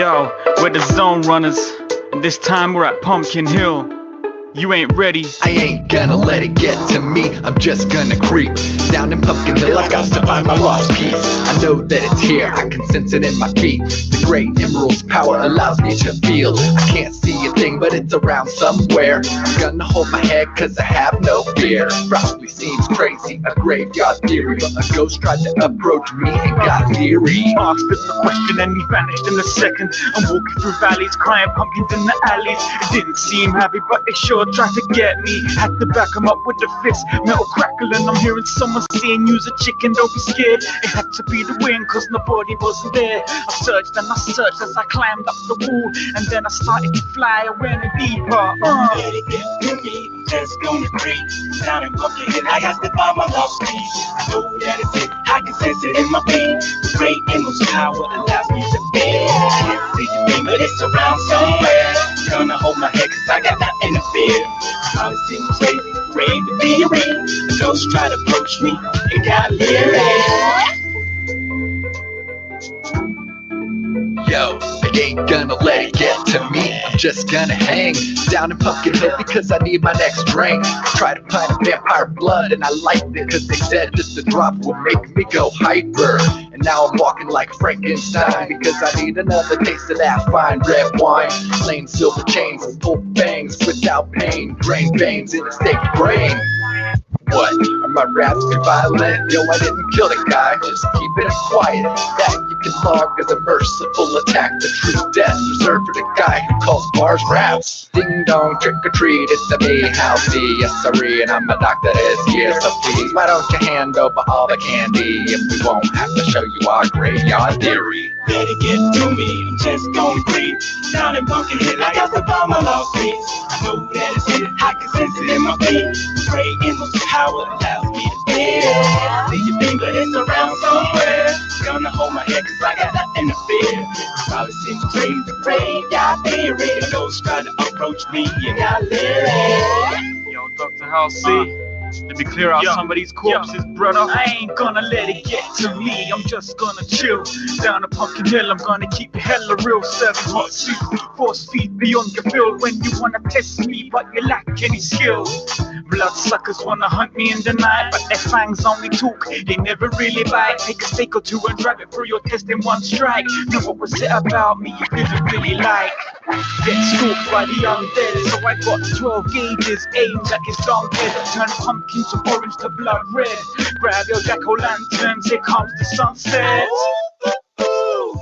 Yo, we're the Zone Runners, and this time we're at Pumpkin Hill. You ain't ready. I ain't gonna let it get to me. I'm just gonna creep down in Pumpkin Hill. I got to find my lost piece. I know that it's here, I can sense it in my feet. The great emerald's power allows me to feel. I can't see a thing, but it's around somewhere. I'm gonna hold my head cause I have no fear. Probably seems crazy, a graveyard theory, but a ghost tried to approach me and got leery. Asked us the question and he vanished in a second. I'm walking through valleys, crying pumpkins in the alleys. It didn't seem happy, but they sure tried to get me. Had to back him up with the fist, metal crackling. I'm hearing someone saying, use a chicken, don't be scared. It had to be the wind cause nobody wasn't there. I searched and I searched as I climbed up the wall, and then I started to fly away in the deeper. Let it get to me, I'm just gonna creep down in Pumpkin Hill. I got to find my lost piece. I know that it's it, I can sense it in my feet. The great emerald's power allows me to feel. I can't see the thing, but it's around somewhere. I'm gonna hold my head cause I got nothing to fear. Probably seems crazy, brave to be around. The ghost tried to approach me and got leery. Yo, I ain't gonna let it get to me. I'm just gonna hang down in Pumpkin Hill because I need my next drink. Try to find a vampire blood and I liked it cause they said just a drop will make me go hyper. And now I'm walking like Frankenstein because I need another taste of that fine red wine. Plain silver chains and full bangs without pain. Drain veins in a state brain. What? Are my raps too violent? Yo, I didn't kill the guy, just keep it quiet. That you can log as a merciful attack. The true death reserved for the guy who calls bars raps. Ding dong, trick or treat, it's a me, Halsey, yes sorry, and I'm a doctor this year. So please, why don't you hand over all the candy if we won't have to show you our graveyard theory? Let it get to me, I'm just gonna creep down in Pumpkin Hill. I got to find my lost piece. I know that it's it, I can sense it in my feet. The great emerald's power allows me to feel. See your thing, but it's around somewhere. Gonna hold my head cause I got nothing to fear. Probably seems crazy, graveyard theory. The ghost tried to approach me and got leery. Yo, Dr. Halsey, let me clear out some of these corpses, brother. I ain't gonna let it get to me. I'm just gonna chill down a Pumpkin Hill. I'm gonna keep it hella real. Serving hot soup, force feed beyond your fill. When you wanna test me, but you lack any skill. Bloodsuckers wanna hunt me in the night, but their fangs only talk, they never really bite. Take a stake or two and drive it through your test in one strike. Know what was it about me you didn't really like? Get stalked by the undead, so I got 12 gauges aimed at his long head. Turn pumpkins from orange to blood red. Grab your jack-o'-lanterns, here comes the sunset.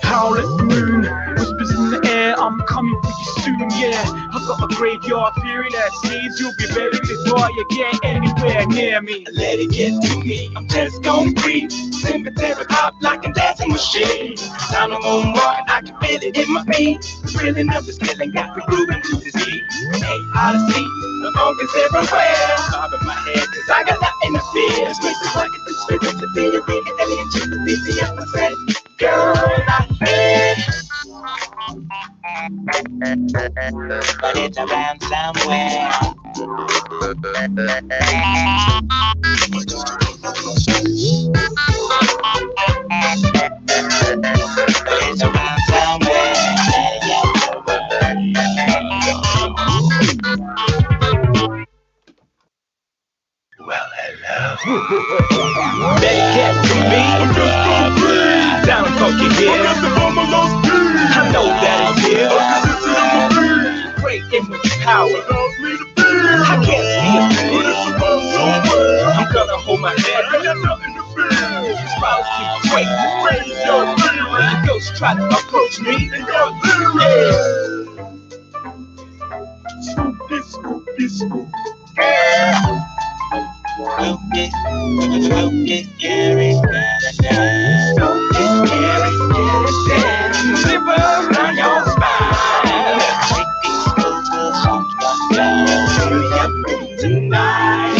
Howl at the moon, whispers in the air, I'm coming for you soon, yeah. I've got a graveyard theory that says you'll be buried before you get anywhere near me. Let it get to me, I'm just gonna breathe. Cemetery pop like a dancing machine. Down the moon walking, I can feel it in my feet. The thrilling of this feeling got me grooving to the beat. Hey, Odyssey, the funk is everywhere. Bobbing my head cause I got nothing to fear. It's great to work at the spirit to be a real alien to the BCF. I said, girl, I feel. But it's around somewhere. It's around somewhere. Well, hello. Let it get to me. I'm just gonna breathe down in Pumpkin Hill. I know that it's here. Great image power. I can't see a thing. I'm gonna hold my head. I got nothing to fear. It's probably great. The ghost try to approach me and got leery. Spooky, spooky, spooky. Spooky, spooky, scary, scary, scary, shiver around your spine. Shaking skulls will shock your blood. Hurry up tonight.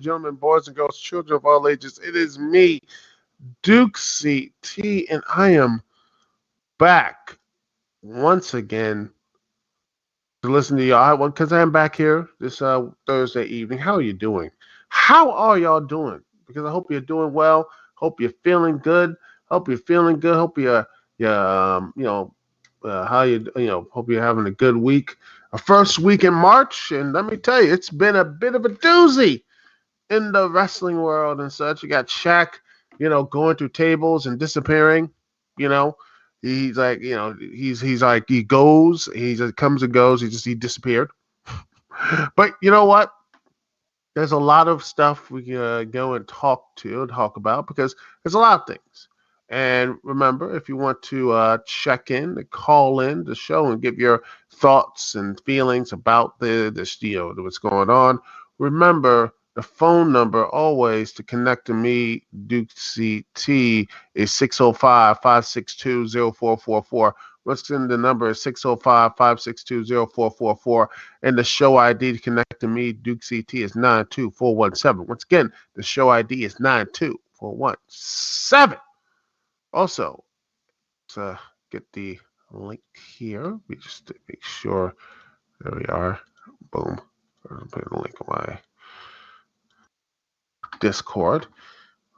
Gentlemen, boys and girls, children of all ages, it is me, Dukect T, and I am back once again to listen to y'all. Because I'm back here this Thursday evening. How are you doing? How are y'all doing? Because I hope you're doing well. Hope you're feeling good. Hope you're feeling good. Hope how hope you're having a good week. A first week in March, and let me tell you, it's been a bit of a doozy in the wrestling world and such. You got Shaq, going through tables and disappearing. You know, he's like, he's like he goes, he just comes and goes. He disappeared. But you know what? There's a lot of stuff we can go and talk about because there's a lot of things. And remember, if you want to check in, to call in the show and give your thoughts and feelings about this, what's going on, remember the phone number always to connect to me, Duke CT, is 605-562-0444. Once again, the number is 605-562-0444. And the show ID to connect to me, Duke CT, is 92417. Once again, the show ID is 92417. Also, let's get the link here. We just to make sure. There we are. Boom. I'll put a link on my Discord.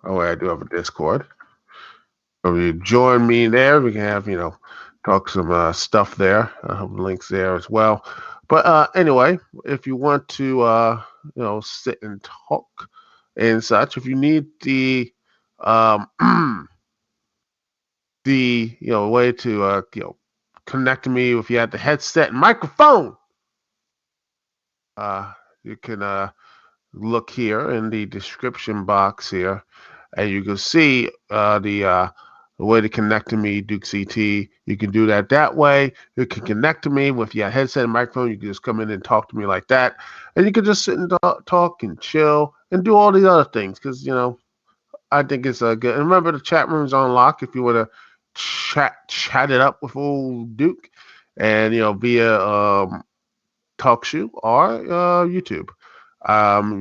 Oh, I do have a Discord. So you join me there. We can have, talk some stuff there. I have links there as well. But anyway, if you want to, sit and talk and such, if you need the the way to connect to me, if you have the headset and microphone, you can look here in the description box here, and you can see the way to connect to me, Duke CT. You can do that way. You can connect to me with your headset and microphone. You can just come in and talk to me like that, and you can just sit and talk and chill and do all these other things because I think it's good. And remember, the chat room's on lock if you want to chat it up with old Duke, and via TalkShoe or YouTube.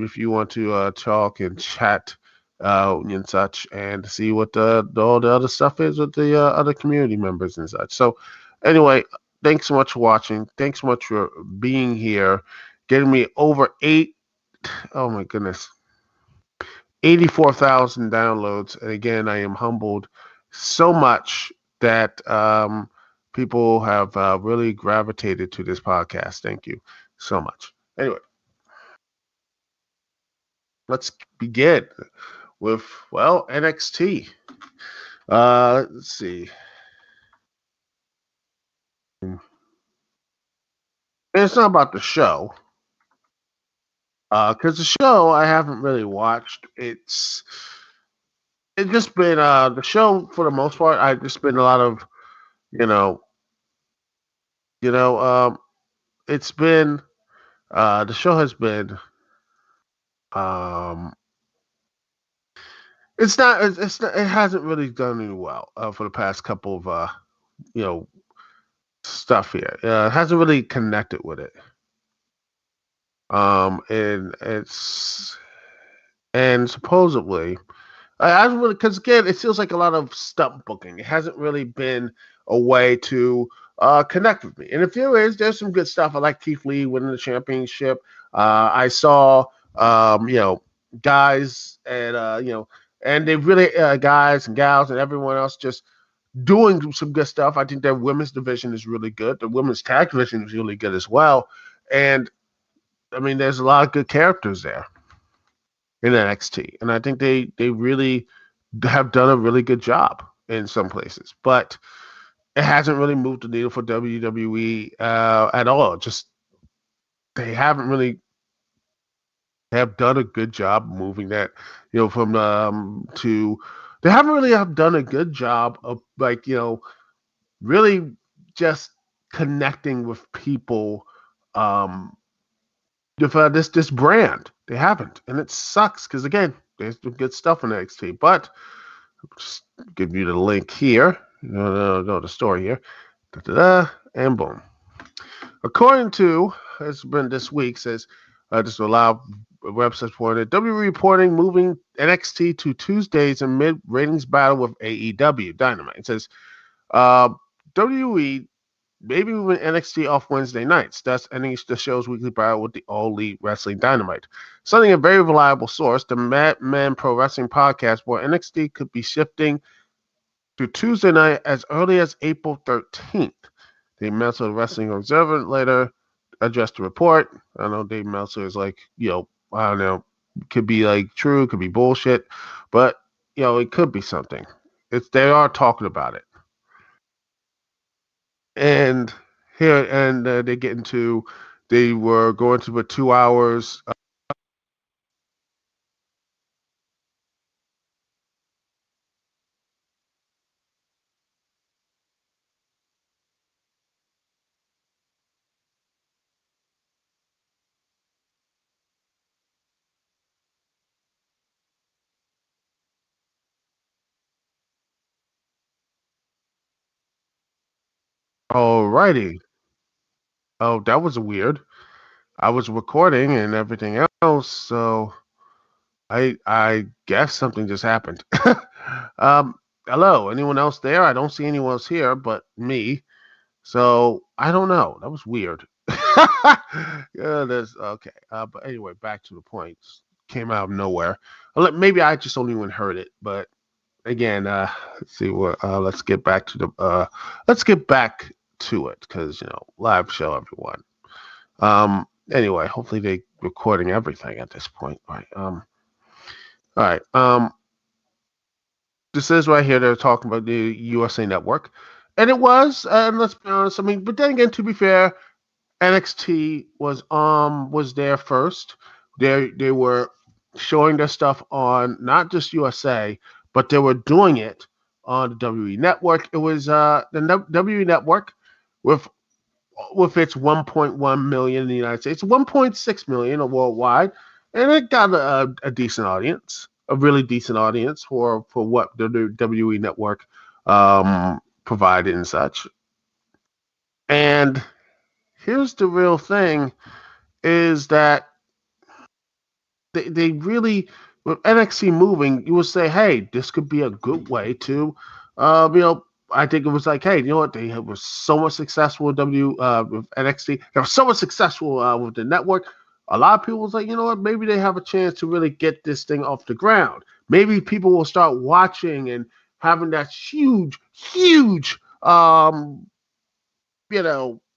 If you want to talk and chat and such, and see what all the other stuff is with the other community members and such. So, anyway, thanks so much for watching. Thanks so much for being here, getting me over oh my goodness, 84,000 downloads. And again, I am humbled so much that people have really gravitated to this podcast. Thank you so much. Anyway, let's begin with, NXT. Let's see. And it's not about the show. Because the show I haven't really watched. It's just been the show for the most part. I've just been a lot of, it's been the show has been it's not it hasn't really done any well for the past couple of stuff here. It hasn't really connected with it. And supposedly, I don't really, because again, it feels like a lot of stump booking. It hasn't really been a way to connect with me. And if there's some good stuff. I like Keith Lee winning the championship. I saw, guys and and they really guys and gals and everyone else just doing some good stuff. I think their women's division is really good. The women's tag division is really good as well. And I mean, there's a lot of good characters there in NXT, and I think they really have done a really good job in some places, but it hasn't really moved the needle for WWE at all. Just they haven't really have done a good job moving that, from to. They haven't really have done a good job of really just connecting with people. With this brand, they haven't, and it sucks because again, there's some good stuff in NXT. But I'll just give you the link here. The story here, and boom. According to has been this week says just a lot of websites reported WWE reporting moving NXT to Tuesdays amid ratings battle with AEW Dynamite. It says WWE maybe even NXT off Wednesday nights. That's ending the show's weekly battle with the All Elite Wrestling Dynamite. Citing a very reliable source, the Madman Pro Wrestling podcast, where NXT could be shifting to Tuesday night as early as April 13th. Dave Meltzer, the Wrestling Observer, later addressed the report. I know Dave Meltzer is like, I don't know, could be like true, could be bullshit, but it could be something. They are talking about it. And here, and they get into, they were going to put 2 hours. Alrighty. Oh, that was weird. I was recording and everything else, so I guess something just happened. um, Hello, anyone else there? I don't see anyone else here but me. So I don't know. That was weird. Yeah, that's okay. But anyway, back to the point. Came out of nowhere. Maybe I just only even heard it, but again, let's see what. Let's get back to the. Let's get back to it because live show, everyone. Anyway, hopefully they recording everything at this point. All right. All right. This is right here. They're talking about the USA Network, and it was. And let's be honest. I mean, but then again, to be fair, NXT was there first. They were showing their stuff on not just USA, but they were doing it on the WWE Network. It was the WWE Network with its 1.1 million in the United States, 1.6 million worldwide, and it got a decent audience, a really decent audience for what the WWE Network provided and such. And here's the real thing: is that they really, with NXT moving, you would say, hey, this could be a good way to, I think it was like, hey, you know what? They were so much successful with with NXT. They were so much successful with the network. A lot of people was like, you know what? Maybe they have a chance to really get this thing off the ground. Maybe people will start watching and having that huge,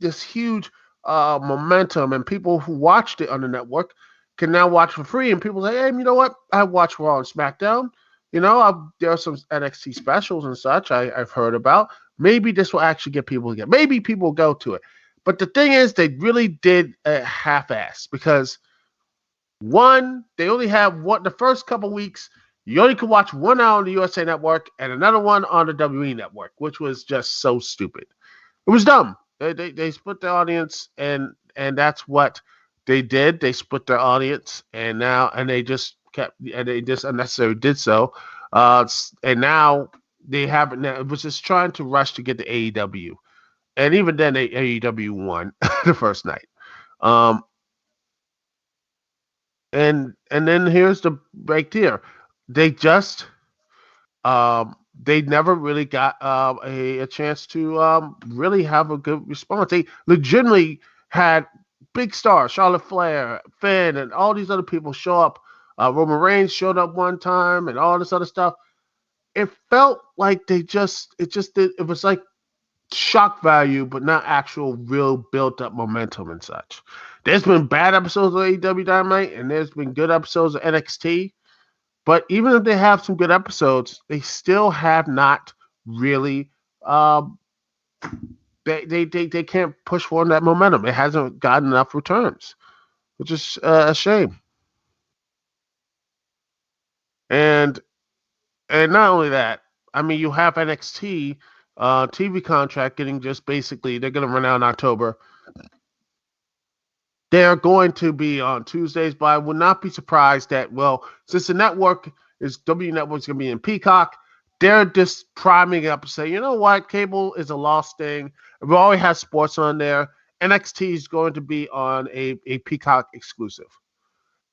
this huge momentum, and people who watched it on the network can now watch for free. And people say, hey, you know what? I watch Raw and Smackdown. There are some NXT specials and such I've heard about. Maybe this will actually get people to get. Maybe people will go to it. But the thing is, they really did a half-ass because one, they only have the first couple weeks. You only could watch 1 hour on the USA Network and another one on the WWE Network, which was just so stupid. It was dumb. They split their audience, and that's what they did. They split their audience, and they just unnecessarily did so. And now they haven't. It was just trying to rush to get the AEW, and even then, AEW won the first night. And then here's the break here. They just they never really got a chance to really have a good response. They legitimately had big stars, Charlotte Flair, Finn, and all these other people show up. Roman Reigns showed up one time, and all this other stuff. It felt like it was like shock value, but not actual real built up momentum and such. There's been bad episodes of AEW Dynamite, and there's been good episodes of NXT. But even if they have some good episodes, they still have not really. They can't push forward that momentum. It hasn't gotten enough returns, which is a shame. And not only that, I mean, you have NXT TV contract getting just basically they're going to run out in October. They're going to be on Tuesdays, but I would not be surprised that, since the network W Network's going to be in Peacock, they're just priming up to say, you know what, cable is a lost thing. We already have sports on there. NXT is going to be on a Peacock exclusive.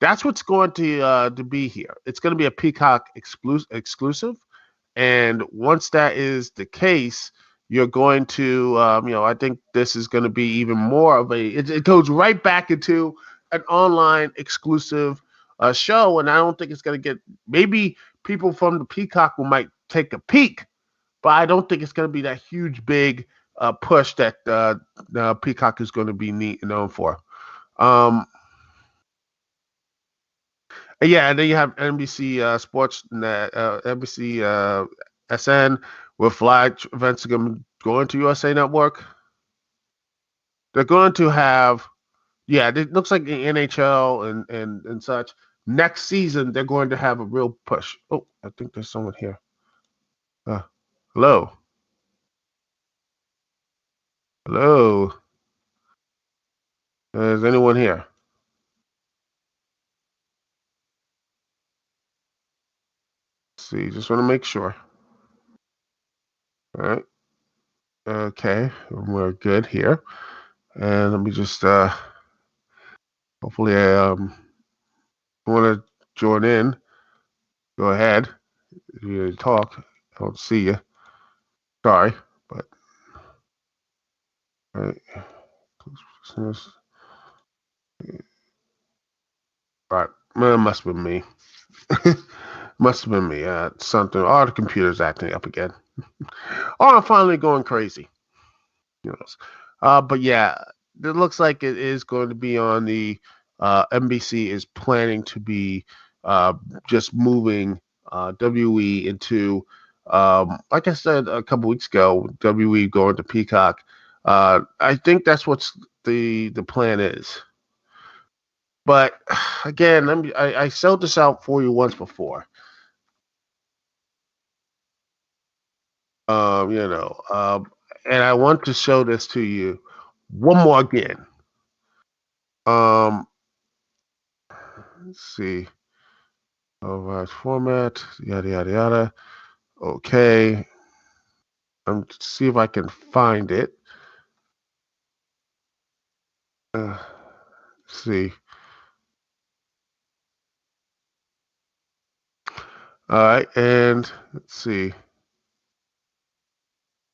That's what's going to be here. It's going to be a Peacock exclusive. And once that is the case, you're going to, I think this is going to be even more of it goes right back into an online exclusive show. And I don't think it's going to get, maybe people from the Peacock might take a peek, but I don't think it's going to be that huge, big push that Peacock is going to be known for. Yeah, and then you have NBC Sports, NBC SN with live events going to USA Network. They're going to have, yeah, it looks like the NHL and such. Next season, they're going to have a real push. Oh, I think there's someone here. Hello. Hello. Is anyone here? Let's see, just want to make sure. All right. Okay, we're good here. And let me just hopefully I want to join in. Go ahead. If you talk, I don't see you. Sorry, but all right. All right. It must have been me. Must have been me. Something. Oh, the computer's acting up again. Oh, I'm finally going crazy. But yeah, it looks like it is going to be on the NBC is planning to be just moving WE into, like I said a couple weeks ago, WE going to Peacock. I think that's what's the plan is. But again, I sold this out for you once before. And I want to show this to you one more again. Let's see. Override format, yada yada yada. Okay. See if I can find it. Let's see. All right, and let's see.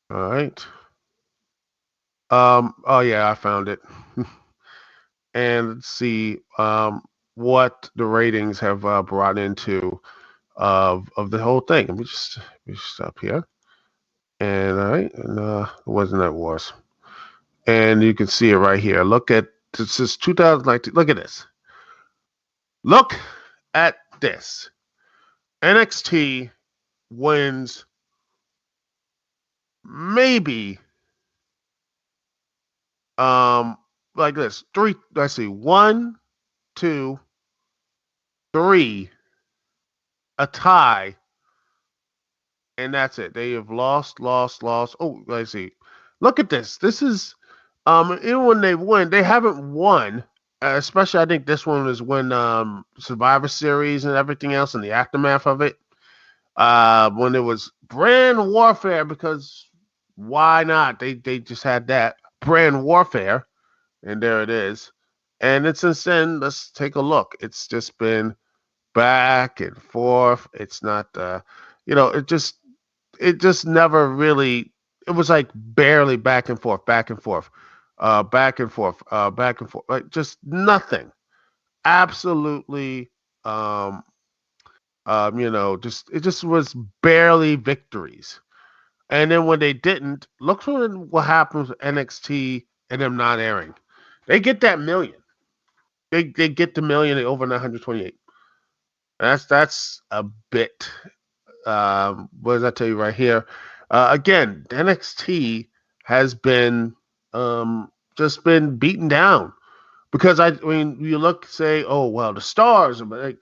All right. Oh yeah, I found it. And let's see what the ratings have brought into of the whole thing. Let me just stop here. And all right, and it wasn't that was. And you can see it right here. Look at this is 2019. Look at this. Look at this. NXT wins maybe like this. Three, let's see, 1, 2, 3, a tie, and that's it. They have lost. Oh, let's see. Look at this. This is even when they win, they haven't won. Especially, I think this one was when Survivor Series and everything else in the aftermath of it. When it was brand warfare, because why not? They just had that brand warfare, and there it is. And it's since then, let's take a look. It's just been back and forth. It's not it just never really, it was like barely back and forth, back and forth, back and forth, back and forth. Like just nothing. Absolutely just it just was barely victories. And then when they didn't, look what happens with NXT and them not airing. They get that million. They get the million at over 928. That's a bit. What does that tell you right here? Again, NXT has been just been beaten down because I mean you look say, oh well, the stars, but like,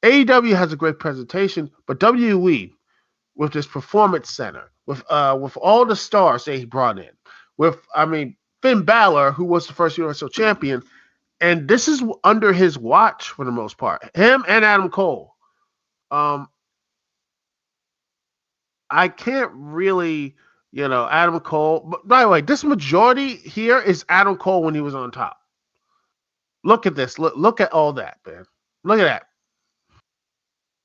AEW has a great presentation, but WWE with this performance center, with all the stars they brought in, with Finn Balor, who was the first Universal Champion, and this is under his watch for the most part. Him and Adam Cole. I can't really, Adam Cole. But by the way, this majority here is Adam Cole when he was on top. Look at this. Look at all that, man. Look at that.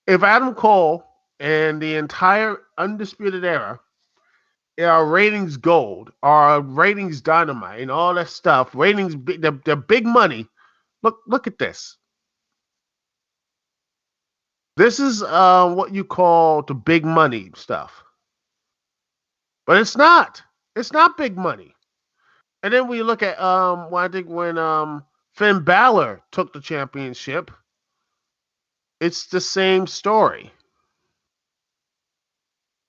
If Adam Cole and the entire Undisputed Era our ratings gold, our ratings dynamite, and all that stuff. Ratings, the big money. Look at this. This is what you call the big money stuff, but it's not. It's not big money. And then we look at well, I think when Finn Balor took the championship, it's the same story.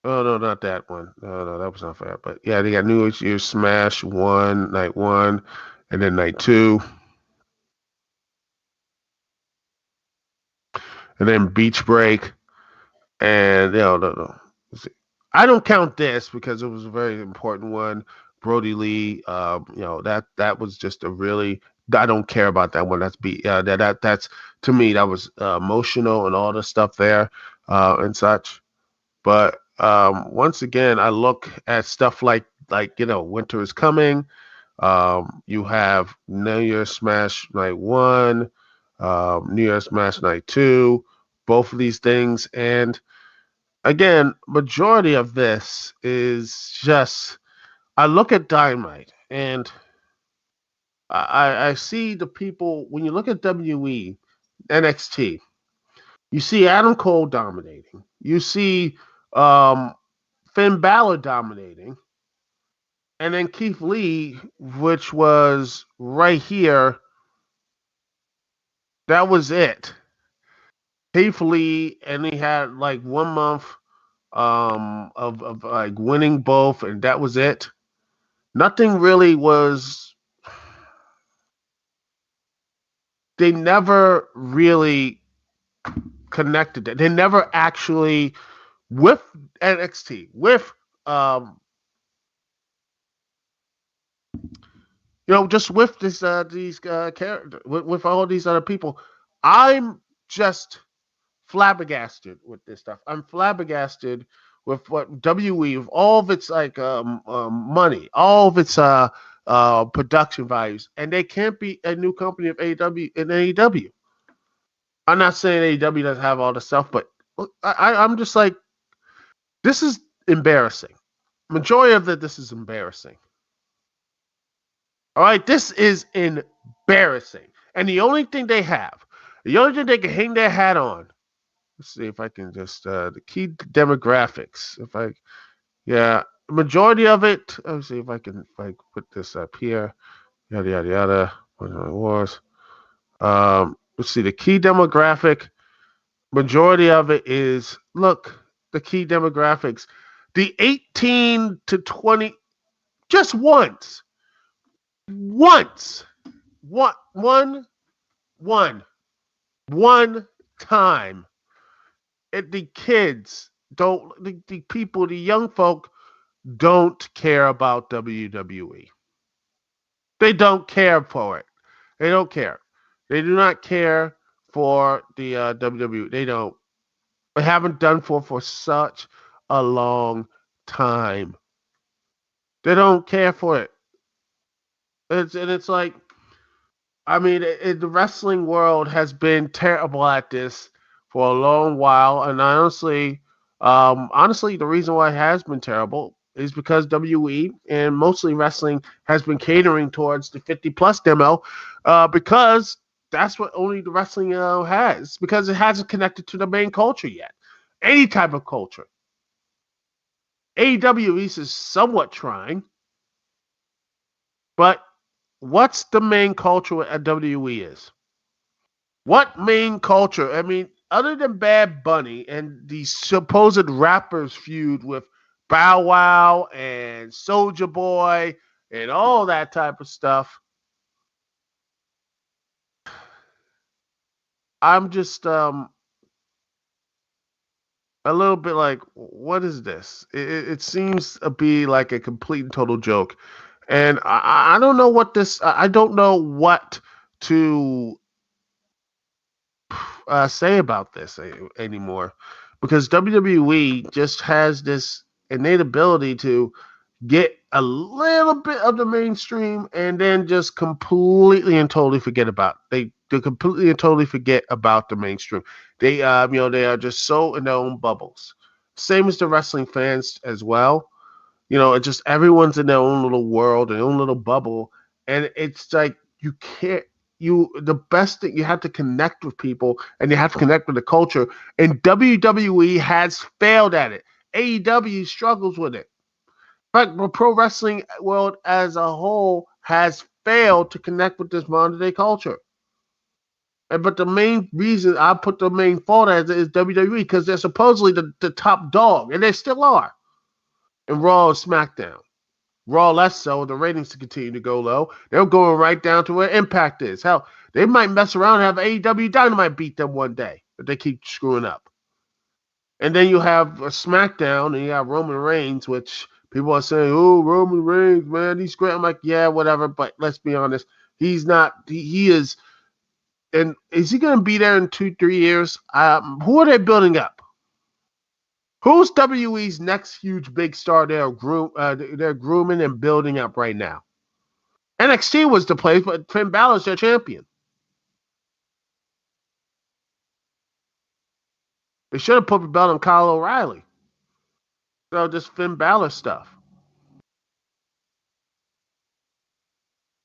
Oh no, not that one. No, that was not fair. But yeah, they got New Year's Smash night one, and then night two, and then Beach Break, and no. I don't count this because it was a very important one. Brody Lee, that was just a really. I don't care about that one. That's to me that was emotional and all the stuff there and such. But once again, I look at stuff like Winter is Coming. You have New Year's Smash Night 1, New Year's Smash Night 2, both of these things. And again, majority of this is just, I look at Dynamite and I see the people, when you look at WE, NXT, you see Adam Cole dominating. You see Finn Balor dominating. And then Keith Lee, which was right here, that was it. Keith Lee, and he had like 1 month of like winning both, and that was it. Nothing really was. They never really connected it. They never actually with NXT with just with these characters with all these other people. I'm just flabbergasted with this stuff. I'm flabbergasted with what WE, with all of its like money, all of its production values, and they can't be a new company of AEW and AEW. I'm not saying AEW doesn't have all the stuff, but I'm just like, this is embarrassing. Majority of this is embarrassing. All right, this is embarrassing, and the only thing they can hang their hat on. Let's see if I can just the key demographics. Majority of it. Let's see if I can put this up here. Yada yada yada. What it was. Let's see the key demographic. Majority of it is the key demographics. The 18 to 20, just once, one time. The kids don't, the people, the young folk don't care about WWE. They don't care for it. They don't care. They do not care for the WWE. They don't. They haven't done for such a long time. They don't care for it. It's like, I mean, the wrestling world has been terrible at this for a long while, and honestly, the reason why it has been terrible is because WE and mostly wrestling has been catering towards the 50+ demo, because that's what only the wrestling has, because it hasn't connected to the main culture yet, any type of culture. AEW is somewhat trying, but what's the main culture at WWE is? What main culture? I mean, other than Bad Bunny and the supposed rappers feud with Bow Wow and Soulja Boy and all that type of stuff, I'm just a little bit like, what is this? It seems to be like a complete and total joke, and I don't know what this. I don't know what to say about this anymore, because WWE just has this innate ability to get a little bit of the mainstream and then just completely and totally forget about they completely and totally forget about the mainstream. They they are just so in their own bubbles. Same as the wrestling fans as well. It's just everyone's in their own little world, their own little bubble, and it's like you can't. The best thing, you have to connect with people, and you have to connect with the culture. And WWE has failed at it. AEW struggles with it. In fact, the pro wrestling world as a whole has failed to connect with this modern day culture. But the main reason I put the main fault as it is WWE, because they're supposedly the top dog, and they still are in Raw and SmackDown. Raw less so, the ratings continue to go low. They're going right down to where Impact is. Hell, they might mess around and have AEW Dynamite beat them one day if they keep screwing up. And then you have a SmackDown, and you have Roman Reigns, which people are saying, "Oh, Roman Reigns, man, he's great." I'm like, yeah, whatever. But let's be honest, he's not. He is. And is he going to be there in 2-3 years? Who are they building up? Who's WWE's next huge big star they're grooming and building up right now? NXT was the place, but Finn Balor's their champion. They should have put the belt on Kyle O'Reilly. So just Finn Balor stuff.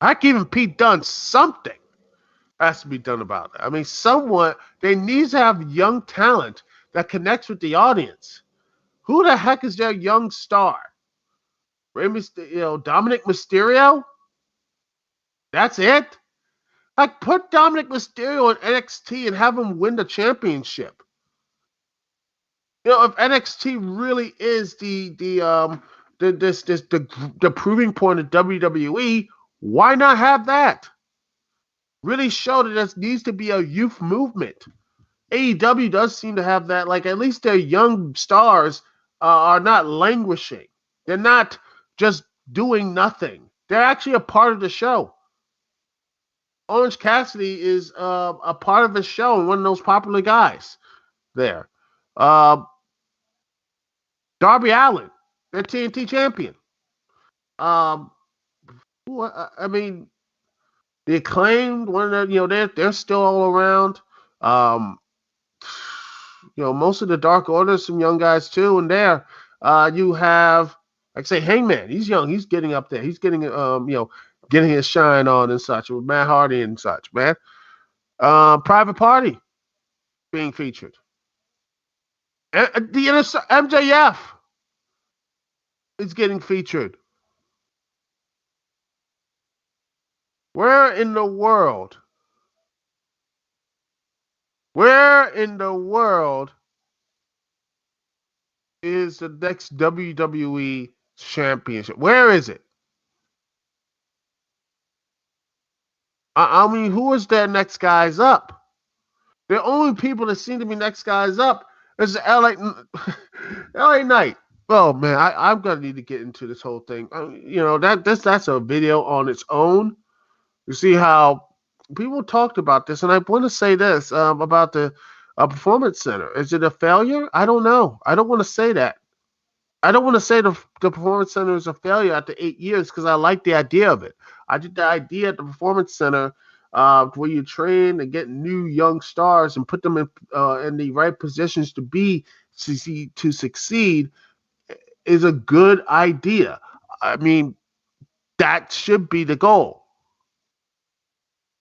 Heck, even Pete Dunne, something has to be done about it. I mean, they need to have young talent that connects with the audience. Who the heck is their young star? Dominic Mysterio? That's it? Like, put Dominic Mysterio in NXT and have him win the championship. If NXT really is the proving point of WWE, why not have that? Really show that there needs to be a youth movement. AEW does seem to have that. Like, at least their young stars are not languishing. They're not just doing nothing. They're actually a part of the show. Orange Cassidy is a part of the show and one of those popular guys there. Darby Allin, their TNT champion. I mean, the Acclaimed, one of the, they're still all around. Most of the Dark Order, some young guys too, and there you have, like I say, Hangman. He's young. He's getting up there. He's getting getting his shine on and such with Matt Hardy and such, man. Private Party being featured. The MJF is getting featured. Where in the world is the next WWE championship? Where is it? I mean, who is their next guys up? The only people that seem to be next guys up is the LA Knight. Oh man, I'm gonna need to get into this whole thing. That's a video on its own. You see how people talked about this, and I want to say this about the Performance Center. Is it a failure? I don't know. I don't want to say that. I don't want to say the Performance Center is a failure after 8 years because I like the idea of it. I think the idea at the Performance Center where you train and get new young stars and put them in the right positions to succeed is a good idea. I mean, that should be the goal.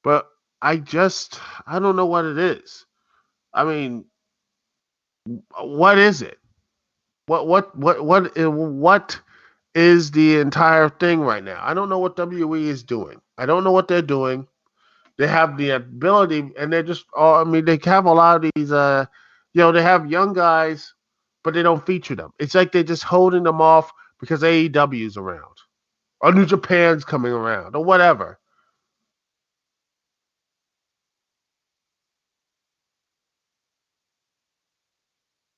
But I don't know what it is. I mean, what is it? What is the entire thing right now? I don't know what WWE is doing. I don't know what they're doing. They have the ability, and they're just. I mean, they have a lot of these. They have young guys, but they don't feature them. It's like they're just holding them off because AEW is around, or New Japan's coming around, or whatever.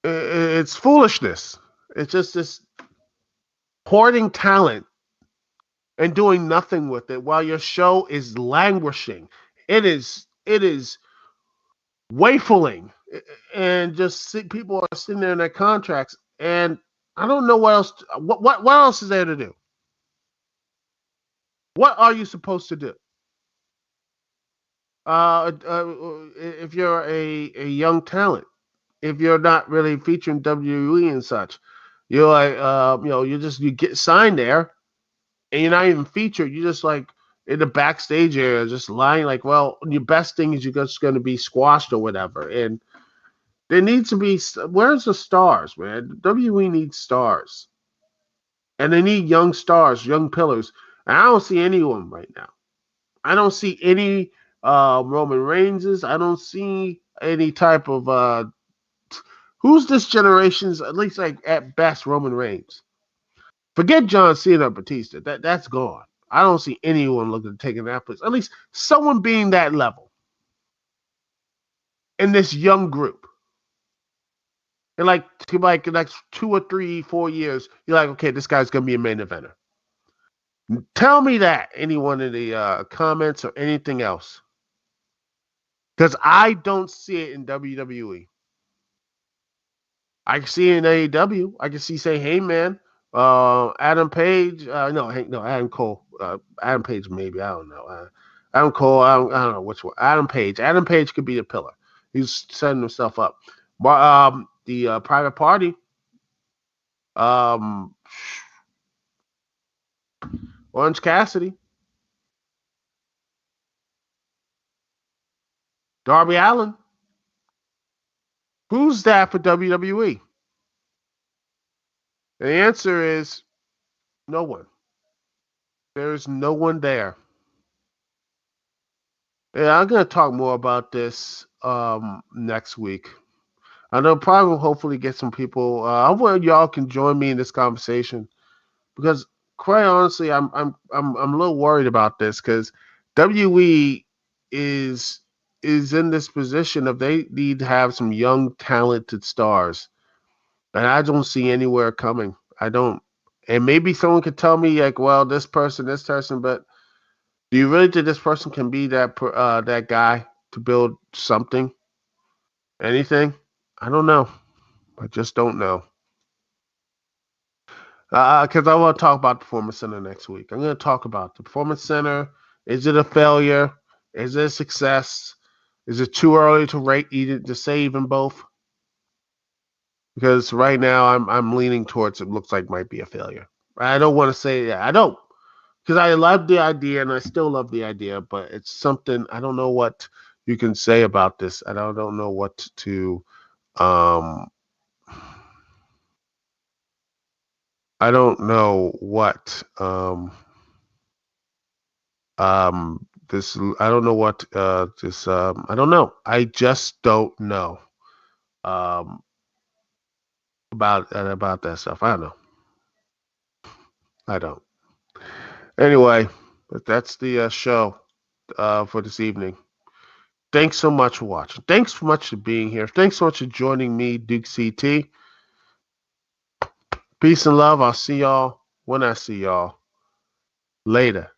It's foolishness. It's just this hoarding talent and doing nothing with it while your show is languishing. It is waffling, and people are sitting there in their contracts, and I don't know what else. What else is there to do? What are you supposed to do? If you're a young talent, if you're not really featuring WWE and such, You're like, you get signed there, and you're not even featured. You're just like in the backstage area, just lying like, well, your best thing is you're just going to be squashed or whatever. And there needs to be, where's the stars, man? WWE needs stars. And they need young stars, young pillars. And I don't see anyone right now. I don't see any Roman Reigns. I don't see any type of who's this generation's, at least like at best, Roman Reigns. Forget John Cena or Batista. That's gone. I don't see anyone looking to take that place. At least someone being that level in this young group. In like 2 or 3, 4 years, you're like, okay, this guy's gonna be a main eventer. Tell me that, anyone in the comments or anything else, because I don't see it in WWE. I can see it in AEW. I can see, say, hey man, Adam Page. No, Adam Cole. Adam Page, maybe, I don't know. Adam Cole. I don't know which one. Adam Page. Adam Page could be a pillar. He's setting himself up. But the Private Party. Orange Cassidy. Darby Allin. Who's that for WWE? The answer is no one. There's no one there. Yeah, I'm gonna talk more about this next week. I know probably hopefully get some people. I want y'all can join me in this conversation because quite honestly, I'm a little worried about this because WWE is in this position of they need to have some young talented stars, and I don't see anywhere coming. I don't, and maybe someone could tell me like, well, this person, but do you really think this person can be that guy to build something, anything? I don't know. I just don't know. Because I want to talk about Performance Center next week. I'm going to talk about the Performance Center. Is it a failure? Is it a success? Is it too early to rate either to say even both? Because right now I'm leaning towards it looks like might be a failure. I don't want to say that. I don't. Because I love the idea and I still love the idea, but it's something I don't know what you can say about this. I don't know what to I don't know what this I don't know what this I don't know. I just don't know about that stuff. I don't know. I don't. Anyway, but that's the show for this evening. Thanks so much for watching. Thanks so much for being here. Thanks so much for joining me, Duke CT. Peace and love. I'll see y'all when I see y'all. Later.